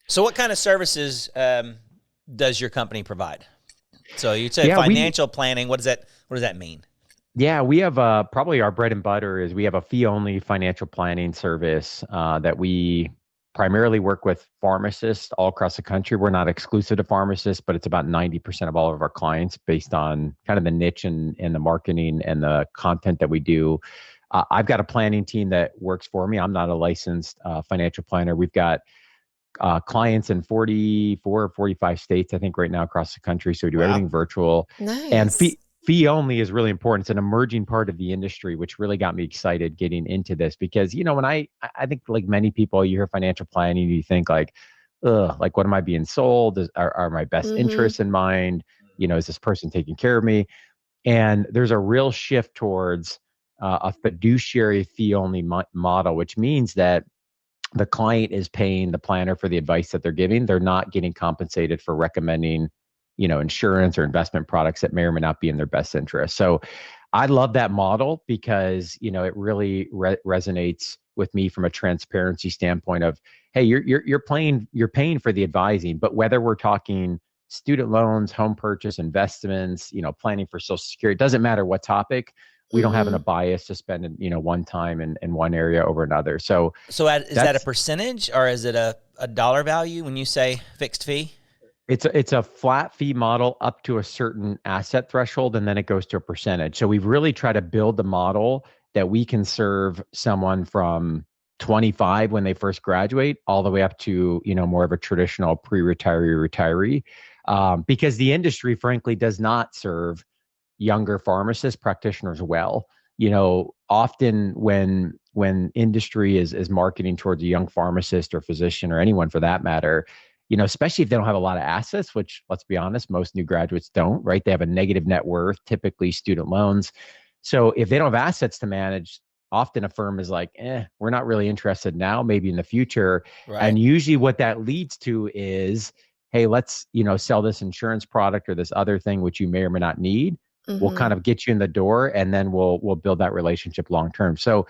So what kind of services does your company provide? So you said Yeah, financial planning. What does that mean? we have probably our bread and butter is we have a fee-only financial planning service that we primarily work with pharmacists all across the country. We're not exclusive to pharmacists, but it's about 90% of all of our clients based on kind of the niche and the marketing and the content that we do. I've got a planning team that works for me. I'm not a licensed financial planner. We've got clients in 44 or 45 states, I think, right now across the country. So we do Wow. everything virtual. And Nice. fee only is really important. It's an emerging part of the industry, which really got me excited getting into this because, when I think like many people, you hear financial planning, you think like, ugh, like what am I being sold? Are my best Mm-hmm. interests in mind? Is this person taking care of me? And there's a real shift towards a fiduciary fee only model, which means that the client is paying the planner for the advice that they're giving. They're not getting compensated for recommending, insurance or investment products that may or may not be in their best interest. So I love that model because, it really resonates with me from a transparency standpoint of, hey, you're paying for the advising, but whether we're talking student loans, home purchase, investments, planning for Social Security, it doesn't matter what topic. We don't have a Mm-hmm. bias to spend, one time in one area over another. So So is that a that's percentage or is it a dollar value when you say fixed fee? it's a flat fee model up to a certain asset threshold, and then it goes to a percentage. So we've really tried to build the model that we can serve someone from 25 when they first graduate all the way up to more of a traditional pre-retiree, because the industry frankly does not serve younger pharmacist practitioners well. Often when industry is marketing towards a young pharmacist or physician or anyone for that matter, especially if they don't have a lot of assets, which let's be honest, most new graduates don't, right? They have a negative net worth, typically student loans. So if they don't have assets to manage, often a firm is like, we're not really interested now, maybe in the future. Right. And usually what that leads to is, hey, let's, sell this insurance product or this other thing, which you may or may not need. We'll Mm-hmm. kind of get you in the door and then we'll build that relationship long term. So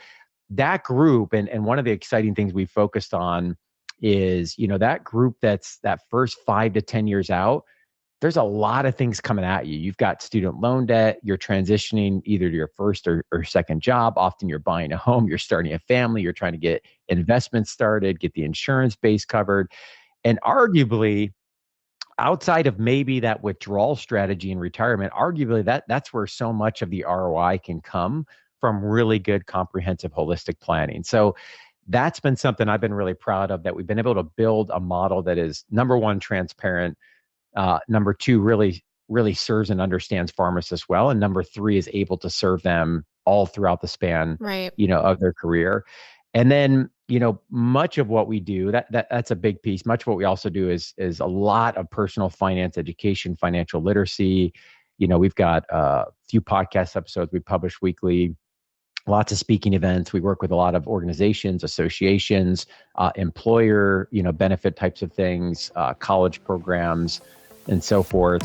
that group and one of the exciting things we focused on is that group that's that first 5 to 10 years out. There's a lot of things coming at you. You've got student loan debt, you're transitioning either to your first or second job. Often you're buying a home, you're starting a family, you're trying to get investments started, get the insurance base covered. And arguably, outside of maybe that withdrawal strategy in retirement, arguably that's where so much of the ROI can come from really good comprehensive holistic planning. So that's been something I've been really proud of, that we've been able to build a model that is, number one, transparent, number two, really serves and understands pharmacists well, and number three, is able to serve them all throughout the span, Right. of their career. And then, much of what we do, that's a big piece. Much of what we also do is a lot of personal finance education, financial literacy. We've got a few podcast episodes we publish weekly, lots of speaking events. We work with a lot of organizations, associations, employer, benefit types of things, college programs, and so forth.